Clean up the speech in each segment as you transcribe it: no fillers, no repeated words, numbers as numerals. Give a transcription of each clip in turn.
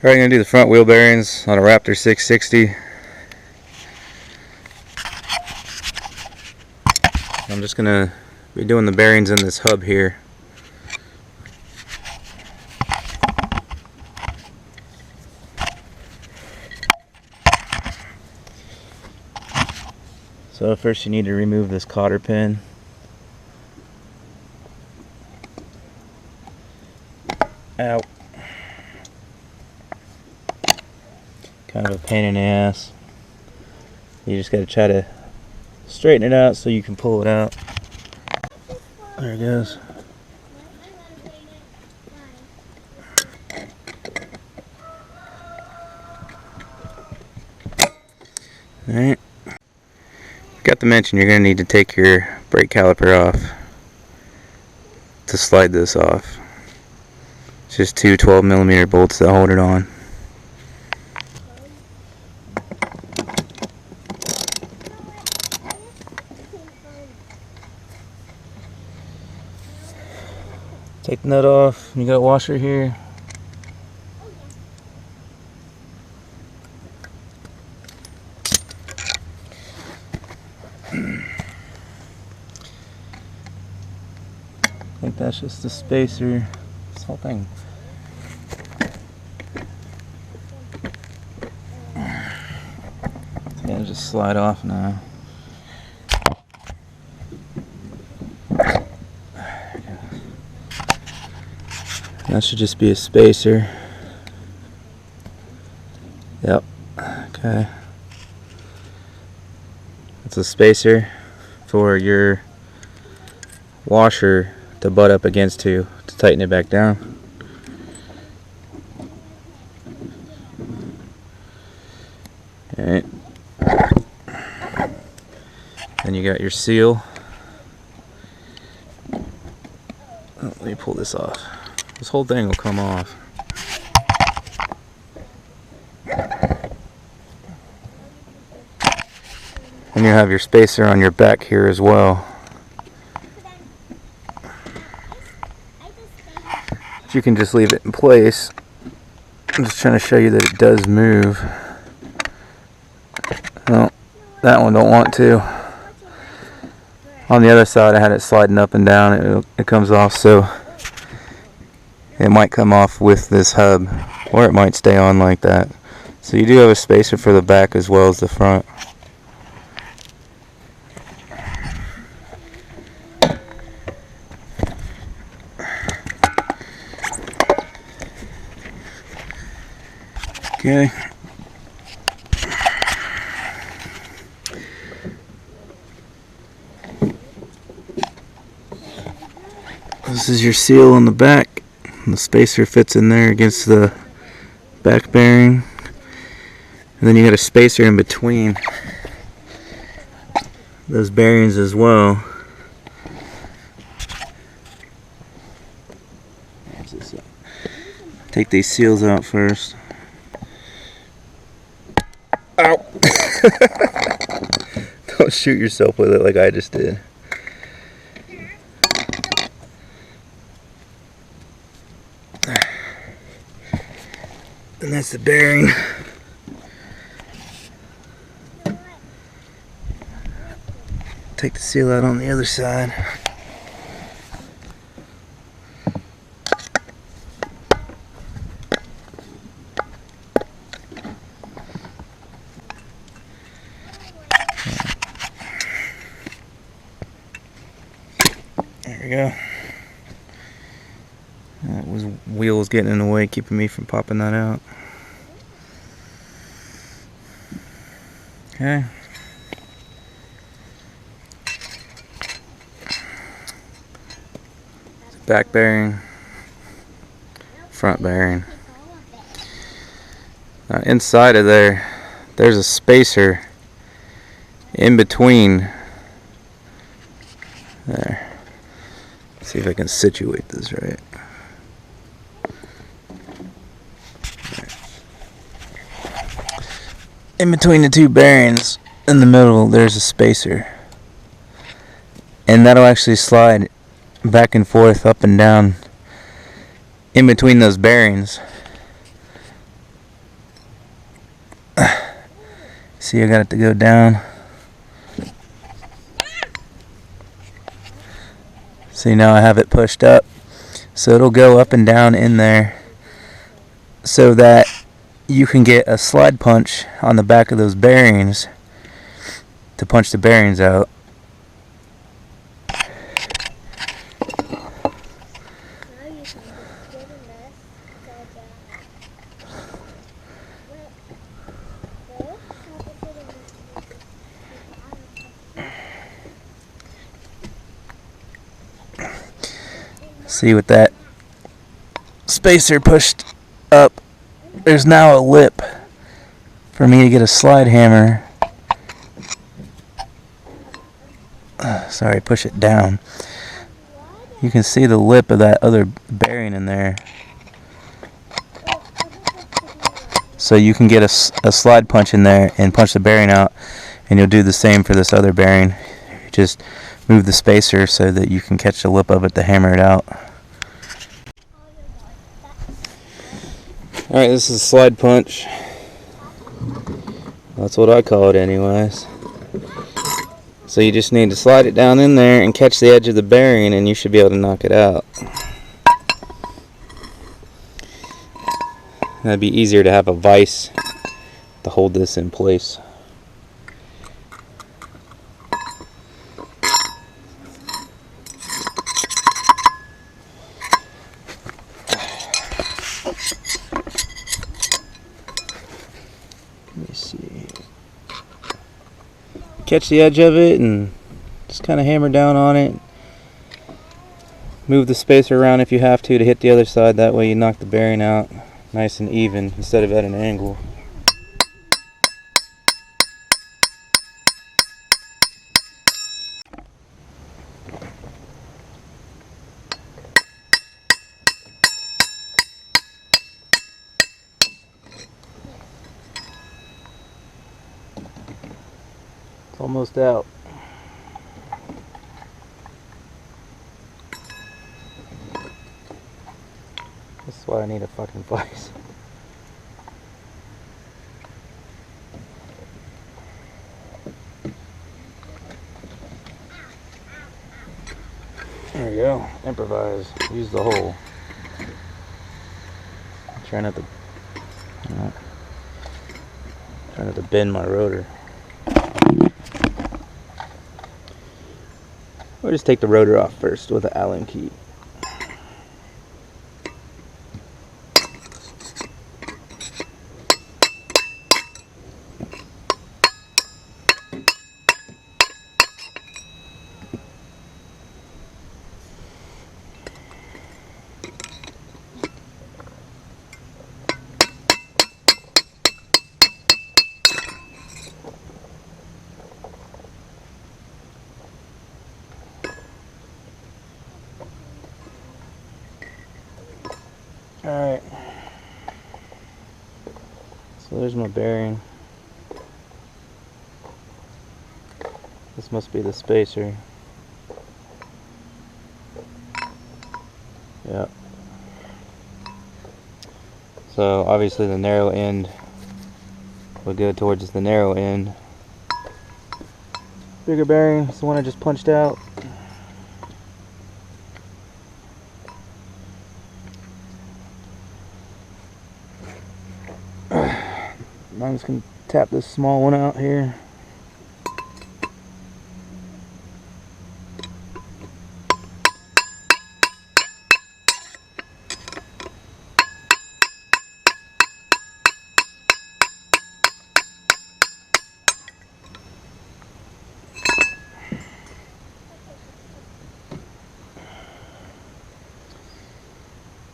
Alright, I'm going to do the front wheel bearings on a Raptor 660. I'm just going to be doing the bearings in this hub here. So first you need to remove this cotter pin. Out. Kind of a pain in the ass. You just got to try to straighten it out so you can pull it out. There it goes. Alright. Got to mention you're going to need to take your brake caliper off to slide this off. It's just two 12mm bolts that hold it on. Take the nut off. You got a washer here. I think that's just the spacer. This whole thing. It's gonna just slide off now. That should just be a spacer. Yep. Okay. It's a spacer for your washer to butt up against to tighten it back down. Alright. Then you got your seal. Oh, let me pull this off. This whole thing will come off. And you have your spacer on your back here as well. You can just leave it in place. I'm just trying to show you that it does move. No, that one don't want to. On the other side I had it sliding up and down. It comes off, so it might come off with this hub, or it might stay on like that. So you do have a spacer for the back as well as the front. Okay. This is your seal on the back. The spacer fits in there against the back bearing. And then you got a spacer in between those bearings as well. Take these seals out first. Ow! Don't shoot yourself with it like I just did. And that's the bearing. Take the seal out on the other side. There we go. That was wheel was getting in the way, keeping me from popping that out. Okay. Back bearing, front bearing. Now inside of there's a spacer in between there. Let's see if I can situate this right. In between the two bearings, in the middle, there's a spacer. And that'll actually slide back and forth, up and down, in between those bearings. See, I got it to go down. See, now I have it pushed up. So it'll go up and down in there so that you can get a slide punch on the back of those bearings to punch the bearings out. See, with that spacer pushed up, there's now a lip for me to get a slide hammer. Sorry, push it down. You can see the lip of that other bearing in there. So you can get a slide punch in there and punch the bearing out, and you'll do the same for this other bearing. You just move the spacer so that you can catch the lip of it to hammer it out. Alright, this is a slide punch. That's what I call it anyways. So you just need to slide it down in there and catch the edge of the bearing, and you should be able to knock it out. That'd be easier to have a vise to hold this in place. Let me see. Catch the edge of it and just kind of hammer down on it. Move the spacer around if you have to hit the other side. That way you knock the bearing out nice and even instead of at an angle. It's almost out. This is why I need a fucking vise. There we go. Improvise. Use the hole. Try not to bend my rotor. Or just take the rotor off first with an Allen key. Alright, so there's my bearing. This must be the spacer. Yep. So obviously the narrow end will go towards the narrow end. Bigger bearing is the one I just punched out. I'm just going to tap this small one out here.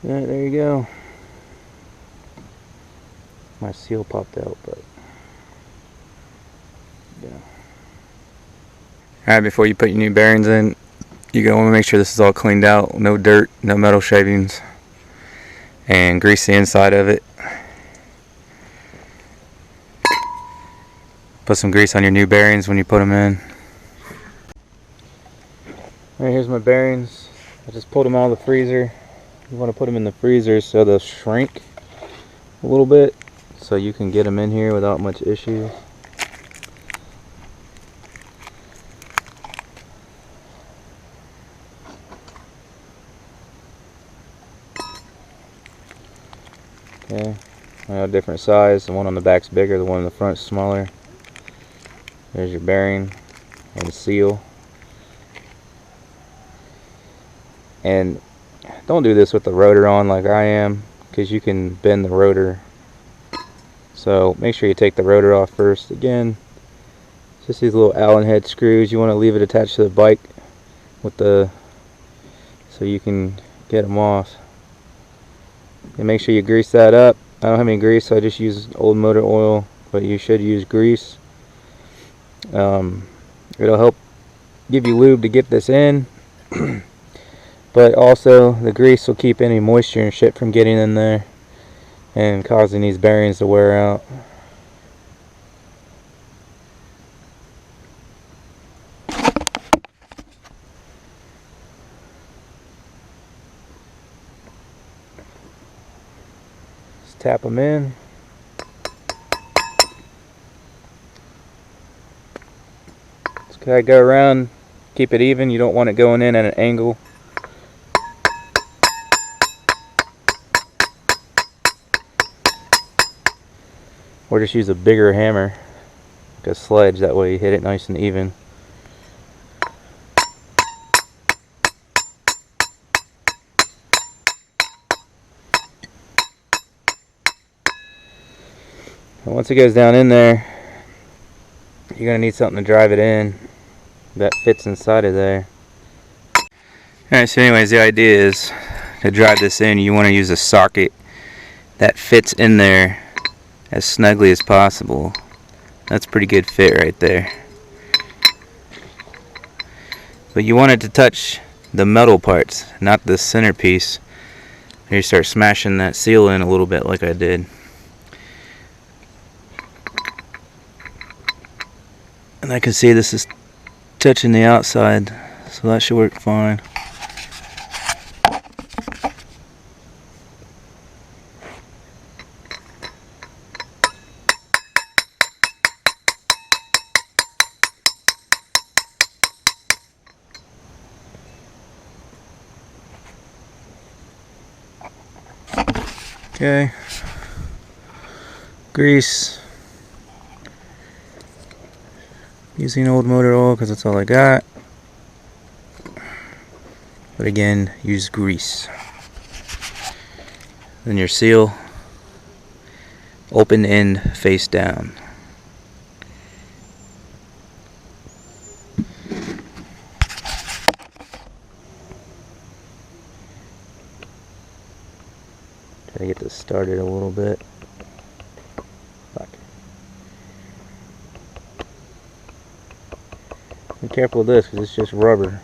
Yeah, there you go. My seal popped out, but yeah. Alright, before you put your new bearings in, you're going to want to make sure this is all cleaned out. No dirt, no metal shavings, and grease the inside of it. Put some grease on your new bearings when you put them in. Alright, here's my bearings. I just pulled them out of the freezer. You want to put them in the freezer so they'll shrink a little bit, so you can get them in here without much issue. Okay, different size. The one on the back's bigger, the one in the front's smaller. There's your bearing and seal. And don't do this with the rotor on like I am, because you can bend the rotor. So make sure you take the rotor off first. Again, just these little Allen head screws. You want to leave it attached to the bike with so you can get them off. And make sure you grease that up. I don't have any grease, so I just use old motor oil, but you should use grease. It'll help give you lube to get this in. But also the grease will keep any moisture and shit from getting in there and causing these bearings to wear out. Just tap them in. Just gotta go around, keep it even. You don't want it going in at an angle. Or just use a bigger hammer, like a sledge, that way you hit it nice and even. And once it goes down in there, you're going to need something to drive it in that fits inside of there. Alright, so anyways, the idea is to drive this in, you want to use a socket that fits in there as snugly as possible. That's a pretty good fit right there. But you want it to touch the metal parts, not the centerpiece. Here you start smashing that seal in a little bit like I did. And I can see this is touching the outside, so that should work fine. Okay, grease, using old motor oil because that's all I got, but again, use grease. Then your seal, open end face down. Try to get this started a little bit. Fuck. Be careful with this because it's just rubber.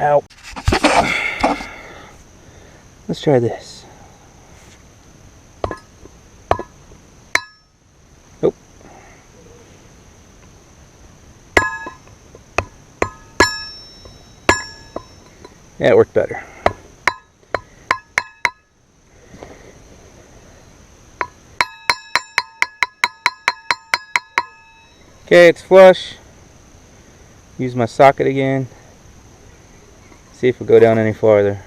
Ow. Let's try this. Nope. Yeah, it worked better. Okay, it's flush. Use my socket again. See if we'll go down any farther.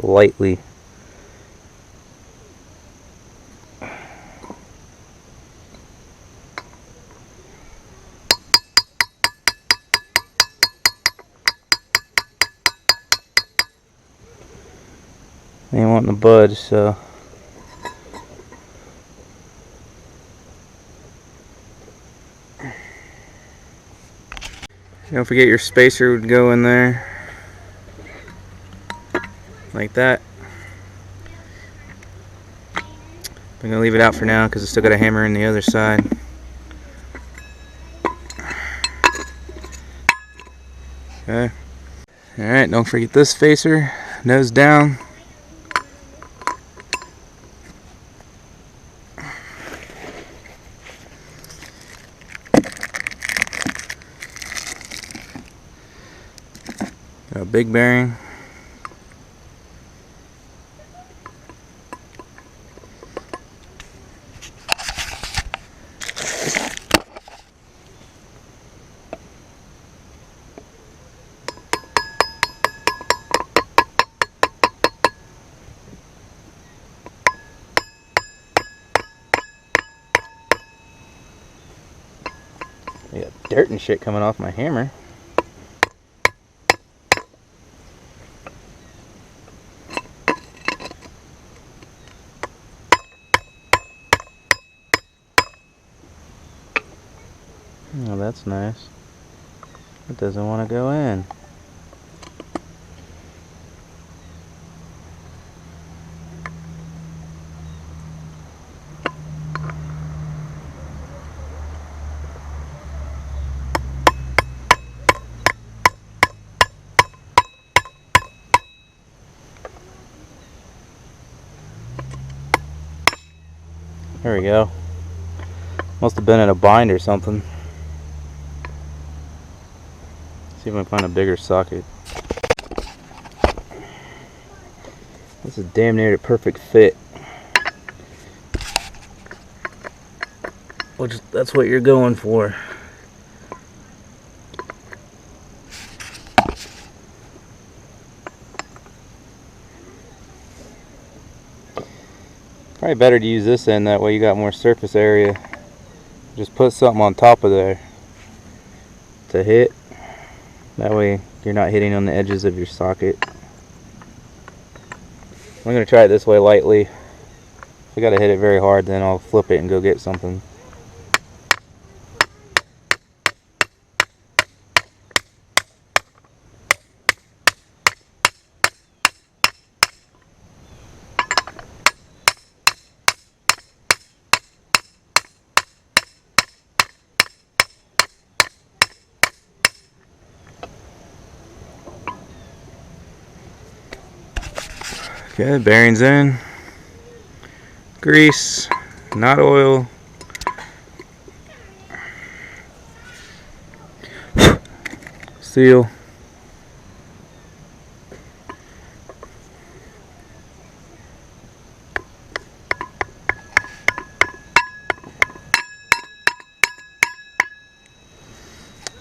Lightly. They ain't wanting to budge, so don't forget your spacer would go in there like that. I'm gonna leave it out for now because I still got a hammer in the other side. Okay. Alright, don't forget this spacer, nose down. Got a big bearing. dirt and shit coming off my hammer. Oh, that's nice. It doesn't want to go in. There we go. Must have been in a bind or something. See if I can find a bigger socket. This is damn near a perfect fit. Which, that's what you're going for. Probably better to use this end, that way you got more surface area. Just put something on top of there to hit. That way you're not hitting on the edges of your socket. I'm going to try it this way lightly. If I got to hit it very hard, then I'll flip it and go get something. Okay, bearings in. Grease, not oil. Seal.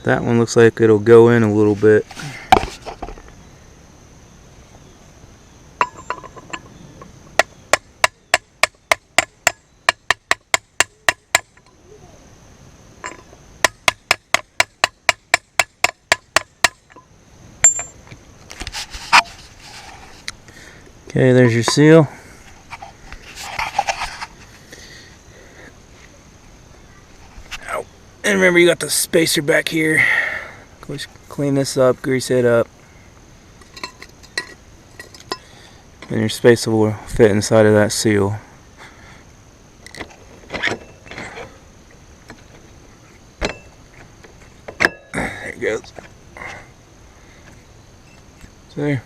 That one looks like it'll go in a little bit. Okay, there's your seal. Ow. And remember, you got the spacer back here. Clean this up, grease it up. And your spacer will fit inside of that seal. There it goes. See?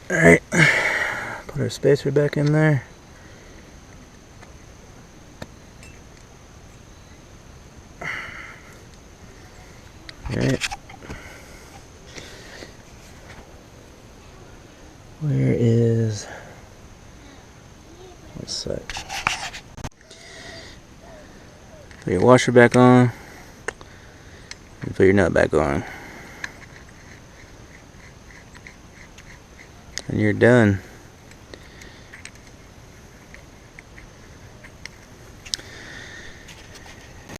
Alright, put our spacer back in there. Alright. Where is this side? Put your washer back on. And put your nut back on. And you're done.